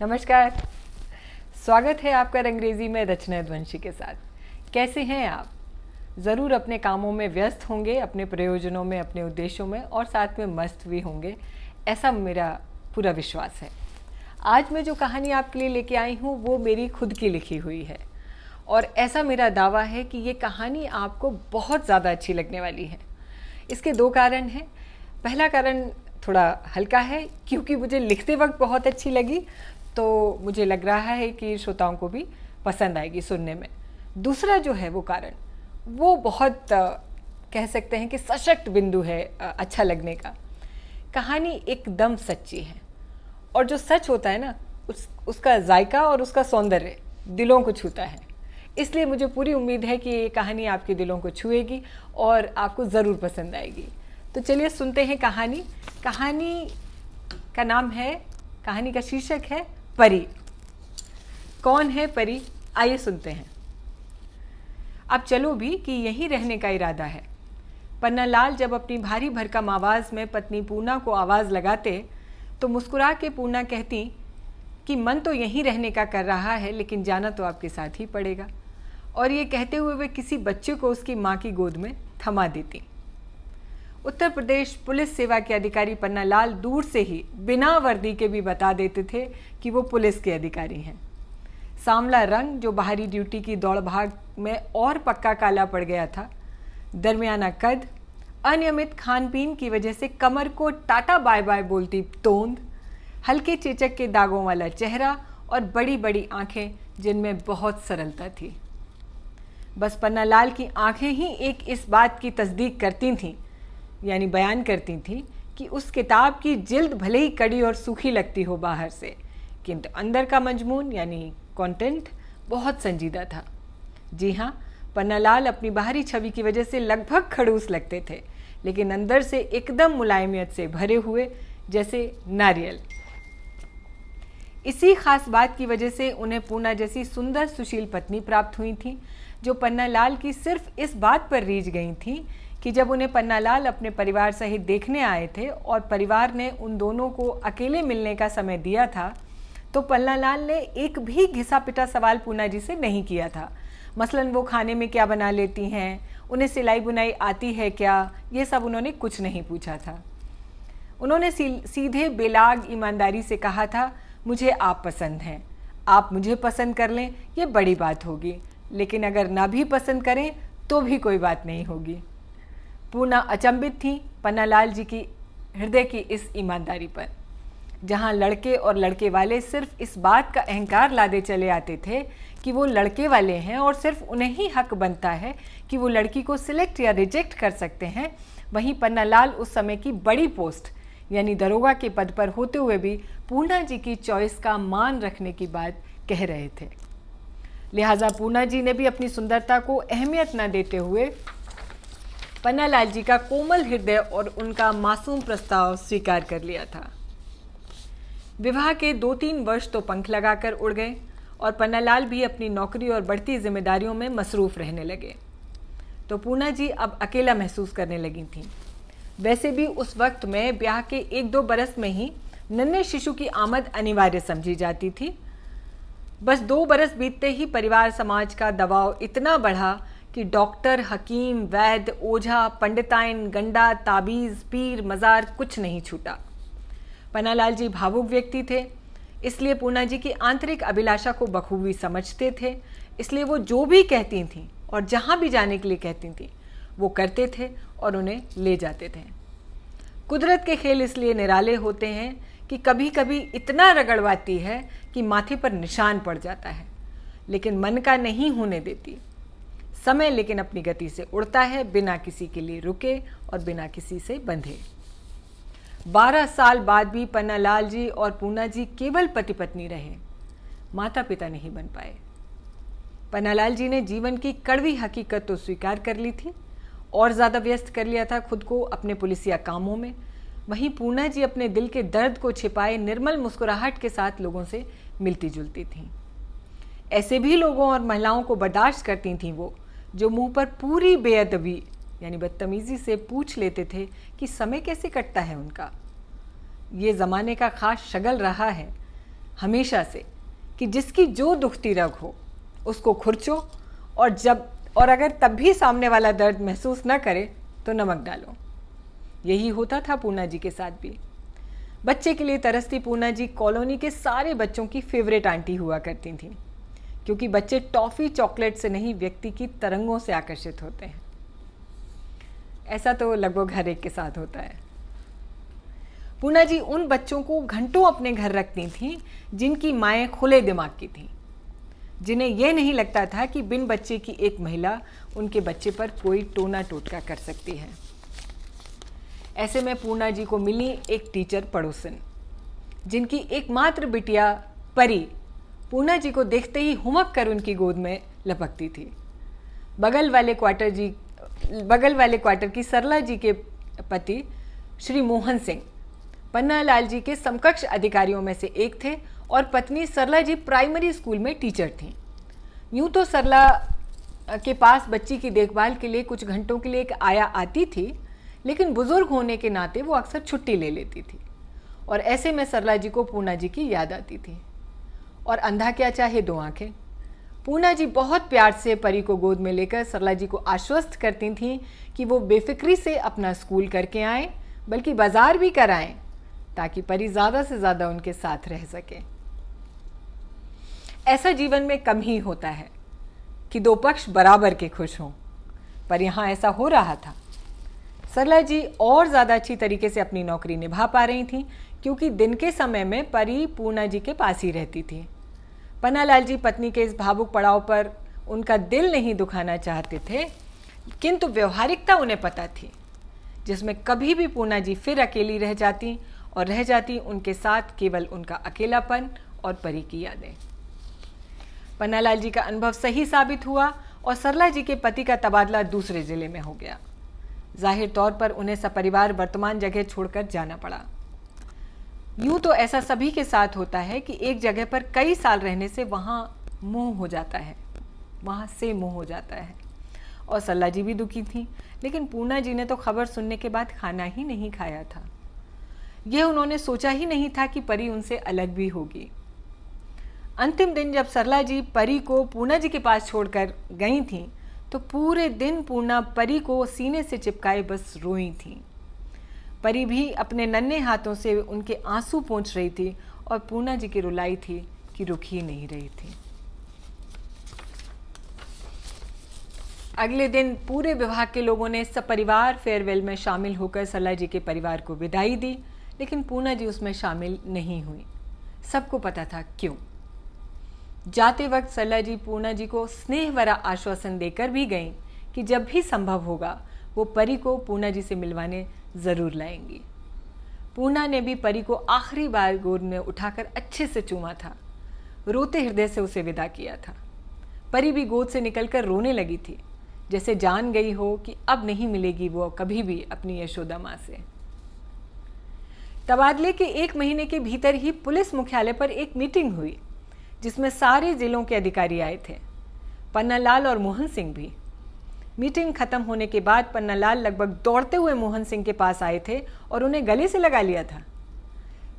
नमस्कार। स्वागत है आपका अंग्रेजी में रचना यदुवंशी के साथ। कैसे हैं आप? ज़रूर अपने कामों में व्यस्त होंगे, अपने प्रयोजनों में, अपने उद्देश्यों में, और साथ में मस्त भी होंगे, ऐसा मेरा पूरा विश्वास है। आज मैं जो कहानी आपके लिए लेके आई हूँ वो मेरी खुद की लिखी हुई है, और ऐसा मेरा दावा है कि ये कहानी आपको बहुत ज़्यादा अच्छी लगने वाली है। इसके दो कारण हैं। पहला कारण थोड़ा हल्का है, क्योंकि मुझे लिखते वक्त बहुत अच्छी लगी, तो मुझे लग रहा है कि श्रोताओं को भी पसंद आएगी सुनने में। दूसरा जो है वो कारण, वो बहुत कह सकते हैं कि सशक्त बिंदु है अच्छा लगने का। कहानी एकदम सच्ची है, और जो सच होता है ना, उसका जायका और उसका सौंदर्य दिलों को छूता है। इसलिए मुझे पूरी उम्मीद है कि ये कहानी आपके दिलों को छुएगी और आपको ज़रूर पसंद आएगी। तो चलिए सुनते हैं कहानी। कहानी का नाम है, कहानी का शीर्षक है परी। कौन है परी? आइए सुनते हैं। अब चलो भी कि यहीं रहने का इरादा है। पन्नालाल जब अपनी भारी भरकम आवाज़ में पत्नी पूर्णा को आवाज़ लगाते तो मुस्कुरा के पूर्णा कहती कि मन तो यहीं रहने का कर रहा है, लेकिन जाना तो आपके साथ ही पड़ेगा। और ये कहते हुए वे किसी बच्चे को उसकी माँ की गोद में थमा देती। उत्तर प्रदेश पुलिस सेवा के अधिकारी पन्नालाल दूर से ही बिना वर्दी के भी बता देते थे कि वो पुलिस के अधिकारी हैं। सांवला रंग जो बाहरी ड्यूटी की दौड़ भाग में और पक्का काला पड़ गया था, दरमियाना कद, अनियमित खान पीन की वजह से कमर को टाटा बाय बाय बोलती तोंद, हल्के चेचक के दागों वाला चेहरा और बड़ी बड़ी आंखें जिनमें बहुत सरलता थी। बस पन्नालाल की आंखें ही एक इस बात की तस्दीक करती थीं, यानी बयान करती थी कि उस किताब की जिल्द भले ही कड़ी और सूखी लगती हो बाहर से, किंतु अंदर का मजमून यानी कंटेंट बहुत संजीदा था। जी हाँ, पन्नालाल अपनी बाहरी छवि की वजह से लगभग खड़ूस लगते थे, लेकिन अंदर से एकदम मुलायमियत से भरे हुए, जैसे नारियल। इसी खास बात की वजह से उन्हें पूर्णा जैसी सुंदर सुशील पत्नी प्राप्त हुई थी, जो पन्नालाल की सिर्फ इस बात पर रीझ गई थी कि जब उन्हें पन्नालाल अपने परिवार सहित देखने आए थे और परिवार ने उन दोनों को अकेले मिलने का समय दिया था, तो पन्नालाल ने एक भी घिसा पिटा सवाल पूर्णा जी से नहीं किया था। मसलन वो खाने में क्या बना लेती हैं, उन्हें सिलाई बुनाई आती है क्या, ये सब उन्होंने कुछ नहीं पूछा था। उन्होंने सीधे बेलाग ईमानदारी से कहा था, मुझे आप पसंद हैं, आप मुझे पसंद कर लें ये बड़ी बात होगी, लेकिन अगर ना भी पसंद करें तो भी कोई बात नहीं होगी। पूर्णा अचंभित थी पन्नालाल जी की हृदय की इस ईमानदारी पर। जहां लड़के और लड़के वाले सिर्फ इस बात का अहंकार लादे चले आते थे कि वो लड़के वाले हैं और सिर्फ उन्हें ही हक बनता है कि वो लड़की को सिलेक्ट या रिजेक्ट कर सकते हैं, वहीं पन्नालाल उस समय की बड़ी पोस्ट यानी दरोगा के पद पर होते हुए भी पूर्णा जी की चॉइस का मान रखने की बात कह रहे थे। लिहाजा पूर्णा जी ने भी अपनी सुंदरता को अहमियत न देते हुए पन्नालाल जी का कोमल हृदय और उनका मासूम प्रस्ताव स्वीकार कर लिया था। विवाह के 2-3 वर्ष तो पंख लगाकर उड़ गए और पन्नालाल भी अपनी नौकरी और बढ़ती जिम्मेदारियों में मसरूफ रहने लगे। तो पूर्णा जी अब अकेला महसूस करने लगी थीं। वैसे भी उस वक्त में ब्याह के 1-2 बरस में ही नन्हे शिशु की आमद अनिवार्य समझी जाती थी। बस 2 बरस बीतते ही परिवार समाज का दबाव इतना बढ़ा कि डॉक्टर, हकीम, वैद्य, ओझा, पंडिताइन, गंडा, ताबीज़, पीर, मज़ार कुछ नहीं छूटा। पन्नालाल जी भावुक व्यक्ति थे, इसलिए पूर्णा जी की आंतरिक अभिलाषा को बखूबी समझते थे। इसलिए वो जो भी कहती थीं और जहाँ भी जाने के लिए कहती थीं वो करते थे और उन्हें ले जाते थे। कुदरत के खेल इसलिए निराले होते हैं कि कभी कभी इतना रगड़वाती है कि माथे पर निशान पड़ जाता है, लेकिन मन का नहीं होने देती। समय लेकिन अपनी गति से उड़ता है, बिना किसी के लिए रुके और बिना किसी से बंधे। 12 साल बाद भी पन्नालाल जी और पूर्णा जी केवल पति पत्नी रहे, माता पिता नहीं बन पाए। पन्नालाल जी ने जीवन की कड़वी हकीकत तो स्वीकार कर ली थी और ज़्यादा व्यस्त कर लिया था खुद को अपने पुलिसिया कामों में। वहीं पूर्णा जी अपने दिल के दर्द को छिपाए निर्मल मुस्कुराहट के साथ लोगों से मिलती जुलती थीं। ऐसे भी लोगों और महिलाओं को बर्दाश्त करती थीं वो, जो मुंह पर पूरी बेअदबी यानी बदतमीजी से पूछ लेते थे कि समय कैसे कटता है उनका। ये ज़माने का खास शगल रहा है। हमेशा से कि जिसकी जो दुखती रग हो उसको खुरचो, और अगर तब भी सामने वाला दर्द महसूस न करे तो नमक डालो। यही होता था पूर्णा जी के साथ भी। बच्चे के लिए तरसती पूर्णा जी कॉलोनी के सारे बच्चों की फेवरेट आंटी हुआ करती थीं, क्योंकि बच्चे टॉफ़ी चॉकलेट से नहीं व्यक्ति की तरंगों से आकर्षित होते हैं। ऐसा तो लगभग हर एक के साथ होता है। पूर्णा जी उन बच्चों को घंटों अपने घर रखती थीं जिनकी माएँ खुले दिमाग की थीं, जिन्हें यह नहीं लगता था कि बिन बच्चे की एक महिला उनके बच्चे पर कोई टोना टोटका कर सकती है। ऐसे में पूर्णा जी को मिली एक टीचर पड़ोसन, जिनकी एकमात्र बिटिया परी पूर्णा जी को देखते ही हुमक कर उनकी गोद में लपकती थी। बगल वाले क्वार्टर की सरला जी के पति श्री मोहन सिंह पन्नालाल जी के समकक्ष अधिकारियों में से एक थे और पत्नी सरला जी प्राइमरी स्कूल में टीचर थीं। यूँ तो सरला के पास बच्ची की देखभाल के लिए कुछ घंटों के लिए एक आया आती थी, लेकिन बुजुर्ग होने के नाते वो अक्सर छुट्टी ले लेती थी और ऐसे में सरला जी को पूर्णा जी की याद आती थी। और अंधा क्या चाहे दो आंखें, पूर्णा जी बहुत प्यार से परी को गोद में लेकर सरला जी को आश्वस्त करती थीं कि वो बेफिक्री से अपना स्कूल करके आएँ, बल्कि बाजार भी कराएं, ताकि परी ज़्यादा से ज़्यादा उनके साथ रह सके। ऐसा जीवन में कम ही होता है कि दो पक्ष बराबर के खुश हों, पर यहाँ ऐसा हो रहा था। सरला जी और ज़्यादा अच्छी तरीके से अपनी नौकरी निभा पा रही थीं, क्योंकि दिन के समय में परी पूर्णा जी के पास ही रहती थी। पन्नालाल जी पत्नी के इस भावुक पड़ाव पर उनका दिल नहीं दुखाना चाहते थे, किंतु व्यवहारिकता उन्हें पता थी, जिसमें कभी भी पूर्णा जी फिर अकेली रह जाती उनके साथ केवल उनका अकेलापन और परी की यादें। पन्नालाल जी का अनुभव सही साबित हुआ और सरला जी के पति का तबादला दूसरे जिले में हो गया। जाहिर तौर पर उन्हें सपरिवार वर्तमान जगह छोड़कर जाना पड़ा। यूँ तो ऐसा सभी के साथ होता है कि एक जगह पर कई साल रहने से वहाँ से मोह हो जाता है। और सरला जी भी दुखी थी, लेकिन पूर्णा जी ने तो खबर सुनने के बाद खाना ही नहीं खाया था। यह उन्होंने सोचा ही नहीं था कि परी उनसे अलग भी होगी। अंतिम दिन जब सरला जी परी को पूर्णा जी के पास छोड़कर गई थीं, तो पूरे दिन पूर्णा परी को सीने से चिपकाए बस रोई थी। परी भी अपने नन्हे हाथों से उनके आंसू पोंछ रही थी और पूर्णा जी की रुलाई थी कि रुक ही नहीं रही थी। अगले दिन पूरे विभाग के लोगों ने सपरिवार फेयरवेल में शामिल होकर सरला जी के परिवार को विदाई दी, लेकिन पूर्णा जी उसमें शामिल नहीं हुई। सबको पता था क्यों। जाते वक्त सरला जी पूर्णा जी को स्नेह भरा आश्वासन देकर भी गईं कि जब भी संभव होगा वो परी को पूर्णा जी से मिलवाने ज़रूर लाएंगी। पूर्णा ने भी परी को आखिरी बार गोद में उठाकर अच्छे से चूमा था, रोते हृदय से उसे विदा किया था। परी भी गोद से निकलकर रोने लगी थी, जैसे जान गई हो कि अब नहीं मिलेगी वो कभी भी अपनी यशोदा माँ से। तबादले के 1 महीने के भीतर ही पुलिस मुख्यालय पर एक मीटिंग हुई, जिसमें सारे जिलों के अधिकारी आए थे, पन्नालाल और मोहन सिंह भी। मीटिंग खत्म होने के बाद पन्नालाल लगभग दौड़ते हुए मोहन सिंह के पास आए थे और उन्हें गले से लगा लिया था।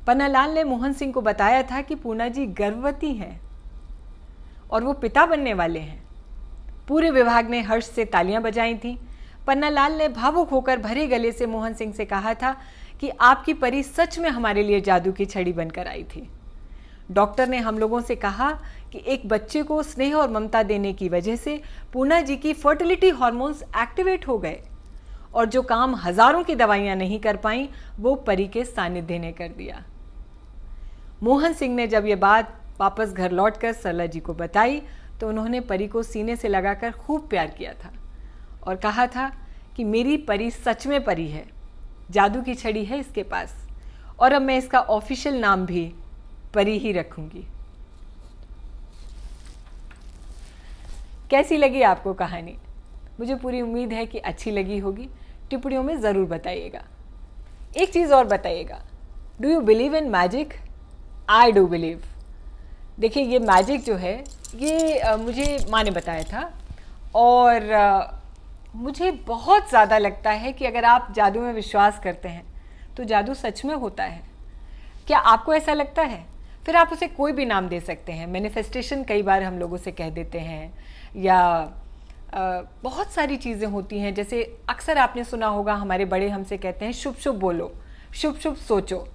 पन्नालाल ने मोहन सिंह को बताया था कि पूर्णा जी गर्भवती हैं और वो पिता बनने वाले हैं। पूरे विभाग ने हर्ष से तालियां बजाई थीं। पन्नालाल ने भावुक होकर भरे गले से मोहन सिंह से कहा था कि आपकी परी सच में हमारे लिए जादू की छड़ी बनकर आई थी। डॉक्टर ने हम लोगों से कहा कि एक बच्चे को स्नेह और ममता देने की वजह से पूर्णा जी की फर्टिलिटी हार्मोन्स एक्टिवेट हो गए और जो काम हजारों की दवाइयां नहीं कर पाईं वो परी के सानिध्य ने कर दिया। मोहन सिंह ने जब ये बात वापस घर लौटकर सरला जी को बताई तो उन्होंने परी को सीने से लगाकर खूब प्यार किया था और कहा था कि मेरी परी सच में परी है, जादू की छड़ी है इसके पास, और अब मैं इसका ऑफिशियल नाम भी परी ही रखूंगी। कैसी लगी आपको कहानी? मुझे पूरी उम्मीद है कि अच्छी लगी होगी। टिप्पणियों में ज़रूर बताइएगा। एक चीज़ और बताइएगा, do you believe in magic? I do believe. देखिए, ये मैजिक जो है ये मुझे माँ ने बताया था और मुझे बहुत ज़्यादा लगता है कि अगर आप जादू में विश्वास करते हैं तो जादू सच में होता है। क्या आपको ऐसा लगता है? फिर आप उसे कोई भी नाम दे सकते हैं। मैनिफेस्टेशन कई बार हम लोगों से कह देते हैं, या बहुत सारी चीज़ें होती हैं। जैसे अक्सर आपने सुना होगा, हमारे बड़े हमसे कहते हैं शुभ शुभ बोलो, शुभ शुभ सोचो,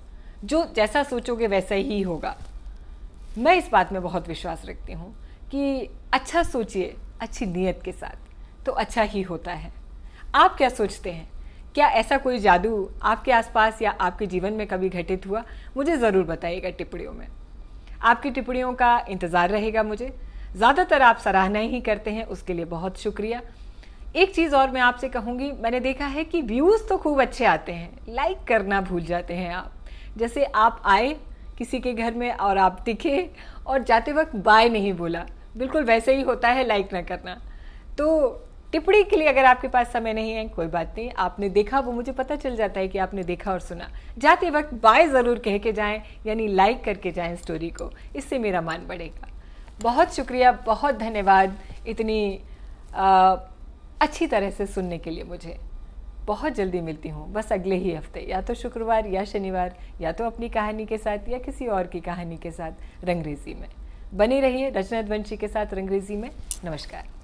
जो जैसा सोचोगे वैसा ही होगा। मैं इस बात में बहुत विश्वास रखती हूँ कि अच्छा सोचिए अच्छी नीयत के साथ, तो अच्छा ही होता है। आप क्या सोचते हैं? क्या ऐसा कोई जादू आपके आसपास या आपके जीवन में कभी घटित हुआ? मुझे ज़रूर बताइएगा टिप्पणियों में। आपकी टिप्पणियों का इंतज़ार रहेगा मुझे। ज़्यादातर आप सराहना ही करते हैं, उसके लिए बहुत शुक्रिया। एक चीज़ और मैं आपसे कहूँगी, मैंने देखा है कि व्यूज़ तो खूब अच्छे आते हैं, लाइक करना भूल जाते हैं आप। जैसे आप आए किसी के घर में और आप दिखे और जाते वक्त बाय नहीं बोला, बिल्कुल वैसे ही होता है लाइक ना करना। तो टिप्पणी के लिए अगर आपके पास समय नहीं है, कोई बात नहीं, आपने देखा वो मुझे पता चल जाता है कि आपने देखा और सुना। जाते वक्त बाय ज़रूर कह के जाएं, यानी लाइक करके जाएं स्टोरी को, इससे मेरा मान बढ़ेगा। बहुत शुक्रिया, बहुत धन्यवाद इतनी अच्छी तरह से सुनने के लिए मुझे। बहुत जल्दी मिलती हूँ, बस अगले ही हफ्ते, या तो शुक्रवार या शनिवार, या तो अपनी कहानी के साथ या किसी और की कहानी के साथ रंगरेजी में। बने रहिए रजनीवंशी के साथ रंगरेजी में। नमस्कार।